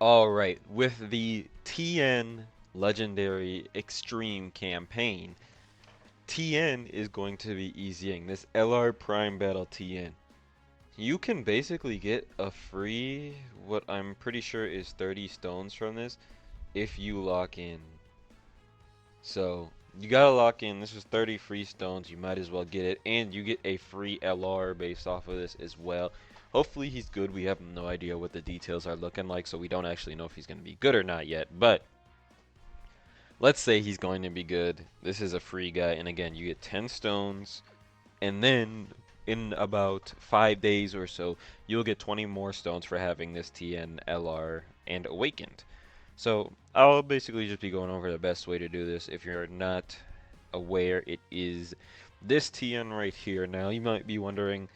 Alright, with the TN Legendary Extreme campaign, TN is going to be easying this LR Prime Battle TN. You can basically get a free, what I'm pretty sure is 30 stones from this, if you lock in. So, you gotta lock in, this is 30 free stones, you might as well get it, and you get a free LR based off of this as well. Hopefully he's good, we have no idea what the details are looking like, so we don't actually know if he's going to be good or not yet, but let's say he's going to be good. This is a free guy, and again, you get 10 stones, and then in about 5 days or so, you'll get 20 more stones for having this TN, LR, and Awakened. So I'll basically just be going over the best way to do this. If you're not aware, it is this TN right here. Now you might be wondering,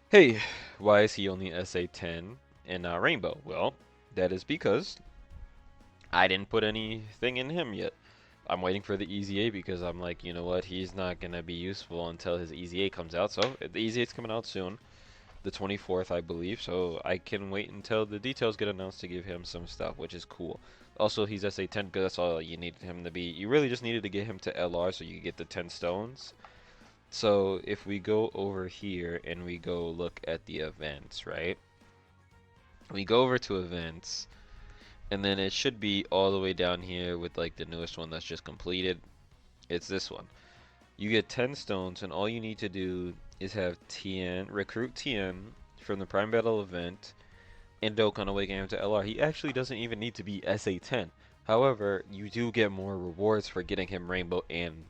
hey, why is he only SA10 and not Rainbow? Well, that is because I didn't put anything in him yet. I'm waiting for the Easy A because I'm like, you know what, he's not going to be useful until his Easy A comes out. So the Easy A's coming out soon, the 24th, I believe. So I can wait until the details get announced to give him some stuff, which is cool. Also, he's SA10 because that's all you needed him to be. You really just needed to get him to LR so you get the 10 stones. So if we go over here and we go look at the events, right? We go over to events, and then it should be all the way down here with like the newest one that's just completed. It's this one. You get 10 stones, and all you need to do is have TN, recruit TN from the Prime Battle event, and Dokkan awaken him to LR. He actually doesn't even need to be SA10. However, you do get more rewards for getting him Rainbow and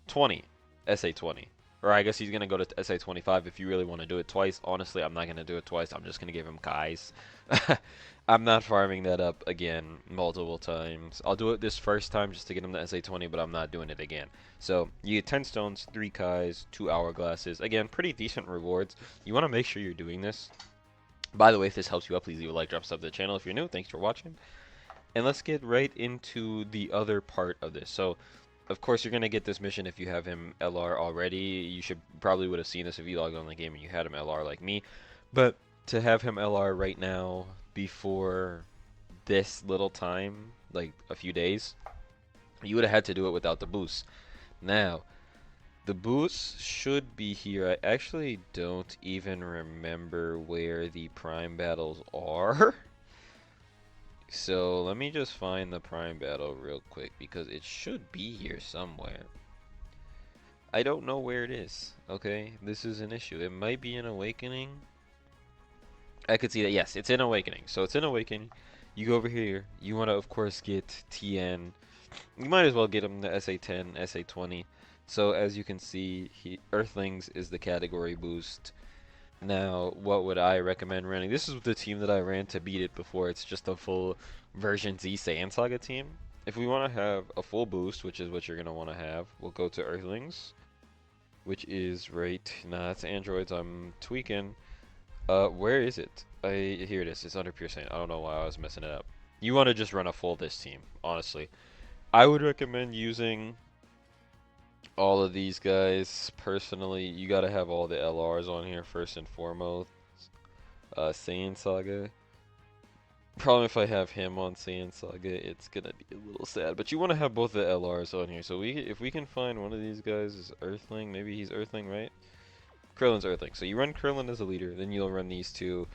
20, SA20. Or I guess he's going to go to SA25 if you really want to do it twice. Honestly, I'm not going to do it twice. I'm just going to give him Kai's. I'm not farming that up again multiple times. I'll do it this first time just to get him to SA20, but I'm not doing it again. So you get 10 stones, 3 Kai's, 2 hourglasses. Again, pretty decent rewards. You want to make sure you're doing this. By the way, if this helps you out, please leave a like, drop sub to the channel if you're new. Thanks for watching. And let's get right into the other part of this. So, of course, you're going to get this mission if you have him LR already. You should probably would have seen this if you logged on the game and you had him LR like me. But to have him LR right now before this little time, like a few days, you would have had to do it without the boost. Now, the boost should be here. I actually don't even remember where the prime battles are. So let me just find the prime battle real quick because it should be here somewhere. I don't know where it is. Okay, this is an issue. It might be in Awakening. I could see that. Yes, it's in Awakening. So it's in Awakening. You go over here. You want to, of course, get TN. You might as well get him the SA10, SA20. So as you can see, Earthlings is the category boost. Now, what would I recommend running? This is the team that I ran to beat it before. It's just a full version Z Saiyan Saga team. If we want to have a full boost, which is what you're going to want to have, we'll go to Earthlings, which is right. Nah, that's androids. I'm tweaking. Where is it? Here it is. It's under Pure Saiyan. I don't know why I was messing it up. You want to just run a full this team, honestly. I would recommend using all of these guys. Personally, you got to have all the LRs on here first and foremost. Saiyan Saga. Problem if I have him on Saiyan Saga, it's gonna be a little sad. But you want to have both the LRs on here. So if we can find one of these guys is Earthling, maybe he's Earthling, right? Krillin's Earthling. So you run Krillin as a leader, then you'll run these two.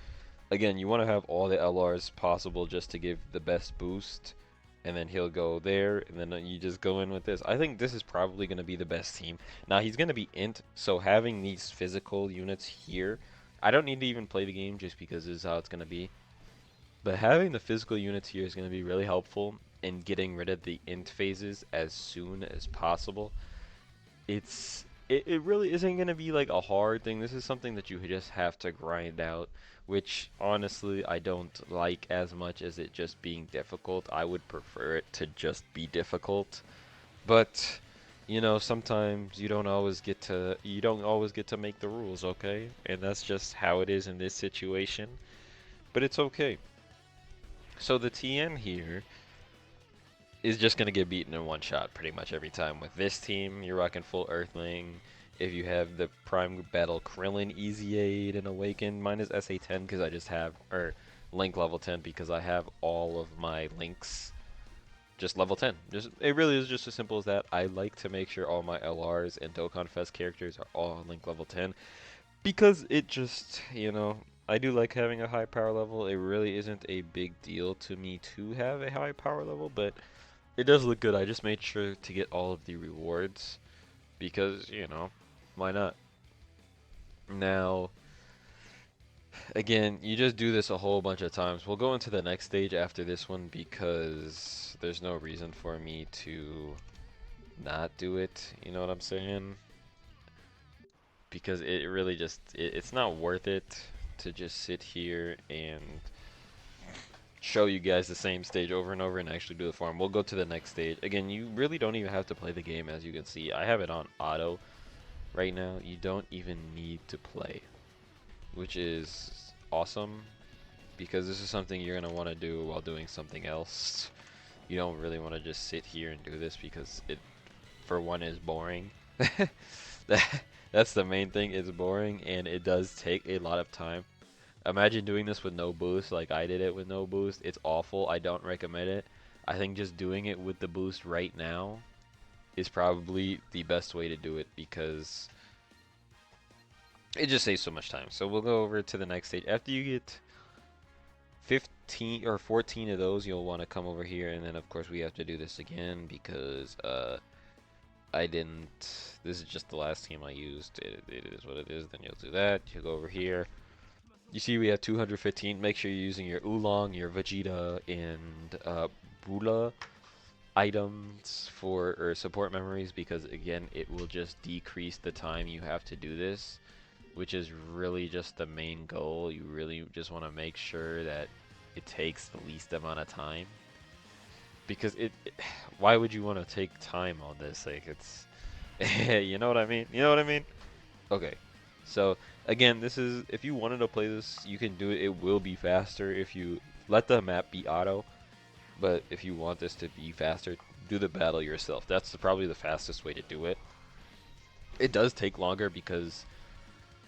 Again, you want to have all the LRs possible just to give the best boost. And then he'll go there, and then you just go in with this. I think this is probably going to be the best team. Now, he's going to be int, so having these physical units here, I don't need to even play the game just because this is how it's going to be. But having the physical units here is going to be really helpful in getting rid of the int phases as soon as possible. It really isn't going to be like a hard thing. This is something that you just have to grind out, which honestly I don't like as much as it just being difficult. I would prefer it to just be difficult. But you know, sometimes you don't always get to make the rules, okay? And that's just how it is in this situation. But it's okay. So the TN here is just going to get beaten in one shot pretty much every time. With this team, you're rocking full Earthling. If you have the Prime Battle Krillin Easy Aid and Awaken, mine is SA10 because I just have, or Link level 10 because I have all of my links just level 10. Just it really is just as simple as that. I like to make sure all my LRs and Dokkan Fest characters are all on Link level 10 because it just, I do like having a high power level. It really isn't a big deal to me to have a high power level, but it does look good. I just made sure to get all of the rewards because, why not? Now, again, you just do this a whole bunch of times. We'll go into the next stage after this one because there's no reason for me to not do it. You know what I'm saying? Because it really just, it's not worth it to just sit here and show you guys the same stage over and over and actually do the farm. We'll go to the next stage. Again, you really don't even have to play the game, as you can see. I have it on auto right now. You don't even need to play, which is awesome because this is something you're going to want to do while doing something else. You don't really want to just sit here and do this because it, for one, is boring. That's the main thing, it's boring and it does take a lot of time. Imagine doing this with no boost like I did it with no boost. It's awful. I don't recommend it. I think just doing it with the boost right now is probably the best way to do it because it just saves so much time. So we'll go over to the next stage. After you get 15 or 14 of those, you'll want to come over here, and then of course we have to do this again because I didn't, this is just the last team I used. It is what it is. Then you'll do that. You'll go over here. You see we have 215. Make sure you're using your Oolong, your Vegeta, and Bula items for or support memories because again it will just decrease the time you have to do this, which is really just the main goal. You really just want to make sure that it takes the least amount of time because why would you want to take time on this? Like it's you know what I mean? You know what I mean? Okay. So again, this is, if you wanted to play this, you can do it. It will be faster if you let the map be auto. But if you want this to be faster, do the battle yourself. That's probably the fastest way to do it. It does take longer because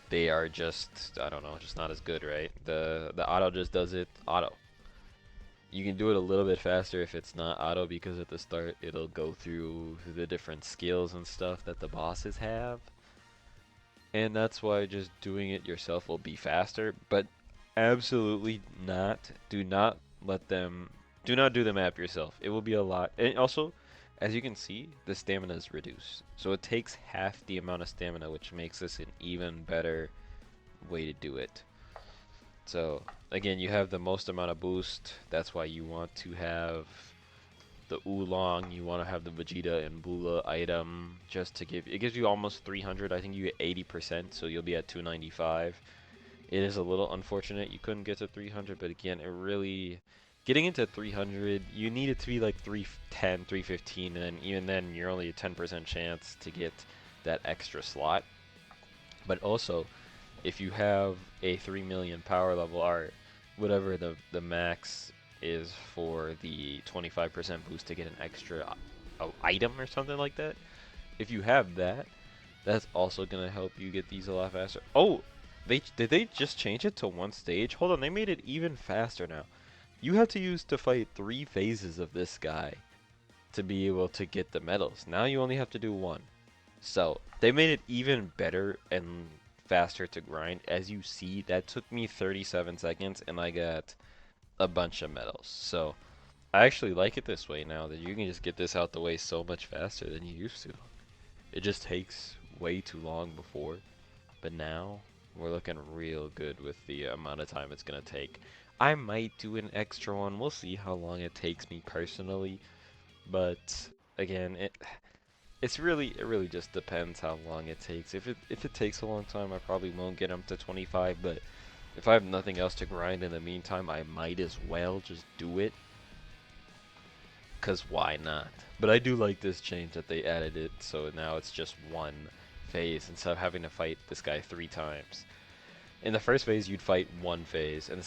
they are just, I don't know, just not as good, right? The auto just does it auto. You can do it a little bit faster if it's not auto because at the start it'll go through the different skills and stuff that the bosses have. And that's why just doing it yourself will be faster, but absolutely not. Do not let them, do not do the map yourself. It will be a lot. And also, as you can see, the stamina is reduced. So it takes half the amount of stamina, which makes this an even better way to do it. So again, you have the most amount of boost. That's why you want to have the Oolong, you want to have the Vegeta and Bula item just to give, it gives you almost 300. I think you get 80%, so you'll be at 295. It is a little unfortunate you couldn't get to 300, but again, it really, getting into 300, you need it to be like 310, 315, and even then you're only a 10% chance to get that extra slot. But also, if you have a 3 million power level or whatever the max is for the 25% boost to get an extra item or something like that. If you have that, that's also gonna help you get these a lot faster. Oh, did they just change it to one stage? Hold on, they made it even faster now. You have to use to fight 3 phases of this guy to be able to get the medals. Now you only have to do 1. So they made it even better and faster to grind. As you see, that took me 37 seconds and I got a bunch of medals. So I actually like it this way now that you can just get this out the way so much faster than you used to. It just takes way too long before, but now we're looking real good with the amount of time it's gonna take. I might do an extra one. We'll see how long it takes me personally, but again, it really just depends how long it takes. If it takes a long time, I probably won't get them to 25, but if I have nothing else to grind in the meantime, I might as well just do it. Cause why not? But I do like this change that they added it, so now it's just 1 phase instead of having to fight this guy 3 times. In the first phase, you'd fight 1 phase. In the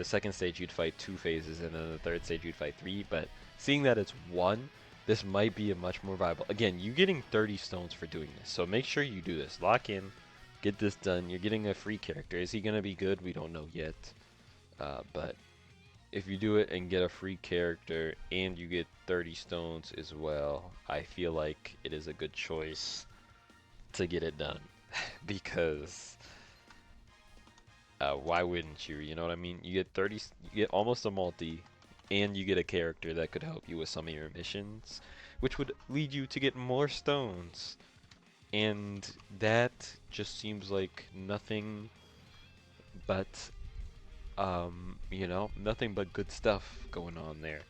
second stage, you'd fight 2 phases, and then the third stage, you'd fight 3. But seeing that it's 1, this might be a much more viable. Again, you're getting 30 stones for doing this, so make sure you do this. Lock in, get this done. You're getting a free character. Is he gonna be good? We don't know yet. But if you do it and get a free character and you get 30 stones as well, I feel like it is a good choice to get it done. Because why wouldn't you? You know what I mean? You get 30, you get almost a multi, and you get a character that could help you with some of your missions, which would lead you to get more stones. And that just seems like nothing but, nothing but good stuff going on there.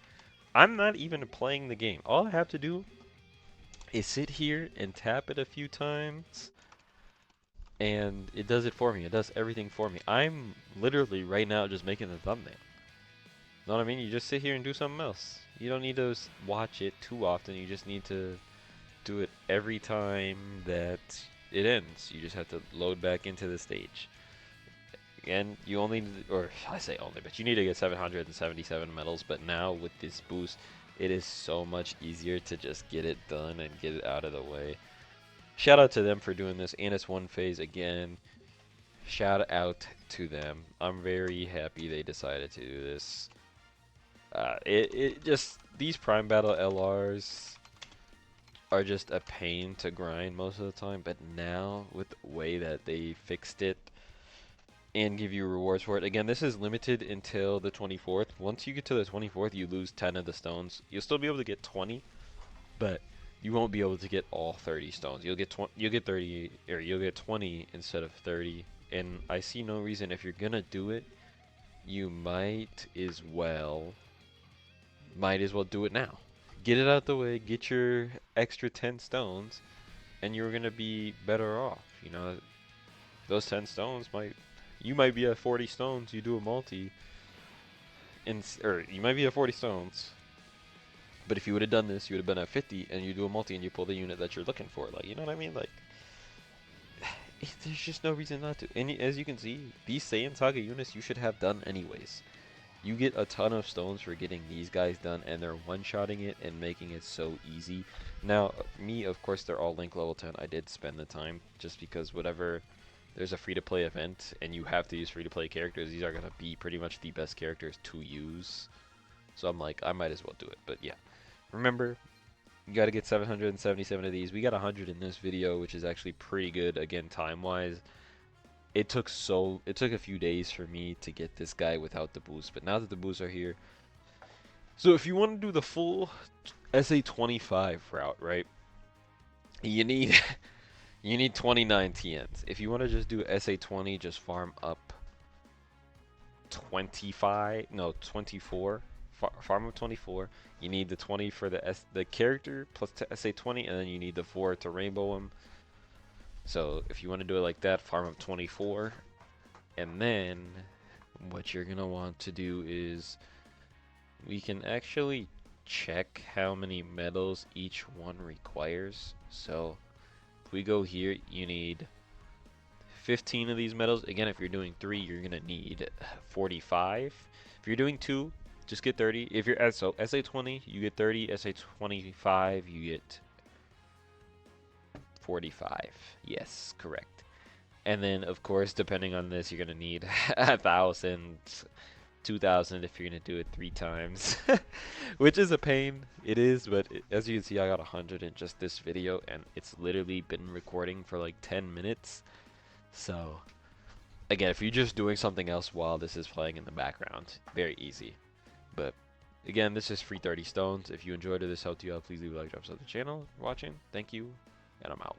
I'm not even playing the game. All I have to do is sit here and tap it a few times, and it does it for me. It does everything for me. I'm literally right now just making the thumbnail. Know what I mean? You just sit here and do something else. You don't need to watch it too often. You just need to do it every time that it ends. You just have to load back into the stage. And you only, or I say only, but you need to get 777 medals. But now with this boost, it is so much easier to just get it done and get it out of the way. Shout out to them for doing this, and it's one phase again. Shout out to them. I'm very happy they decided to do this. It just, these Prime Battle LRs are just a pain to grind most of the time, but now with the way that they fixed it and give you rewards for it, again, this is limited until the 24th. Once you get to the 24th, you lose 10 of the stones. You'll still be able to get 20, but you won't be able to get all 30 stones. You'll get 30, or you'll get 20 instead of 30. And I see no reason, if you're gonna do it, you might as well do it now. Get it out the way, get your extra 10 stones, and you're gonna be better off. You know, those 10 stones you might be at 40 stones, you do a multi, or you might be at 40 stones, but if you would have done this, you would have been at 50, and you do a multi and you pull the unit that you're looking for. Like, you know what I mean? Like, there's just no reason not to. And as you can see, these Saiyan Saga units you should have done anyways. You get a ton of stones for getting these guys done, and they're one-shotting it and making it so easy. Now, me, of course, they're all link level 10. I did spend the time, just because whatever, there's a free-to-play event, and you have to use free-to-play characters. These are going to be pretty much the best characters to use. So I'm like, I might as well do it. But yeah, remember, you got to get 777 of these. We got 100 in this video, which is actually pretty good, again, time-wise. It took a few days for me to get this guy without the boost, but now that the boosts are here, so if you want to do the full SA25 route, right? You need you need 29 TNs. If you want to just do SA20, just farm up 24. Farm up 24. You need the 20 for the character plus SA20, and then you need the 4 to rainbow him. So if you want to do it like that, farm up 24, and then what you're gonna want to do is, we can actually check how many medals each one requires. So if we go here, you need 15 of these medals. Again, if you're doing 3, you're gonna need 45. If you're doing 2, just get 30. If you're SA20, you get 30. SA25, you get 45. Yes, correct. And then, of course, depending on this, you're gonna need 1,000, 2,000 if you're gonna do it 3 times, which is a pain. It is, but as you can see, I got 100 in just this video, and it's literally been recording for like 10 minutes. So, again, if you're just doing something else while this is playing in the background, very easy. But again, this is free 30 stones. If you enjoyed it, this helped you out, please leave a like, subscribe to the channel. Watching, thank you, and I'm out.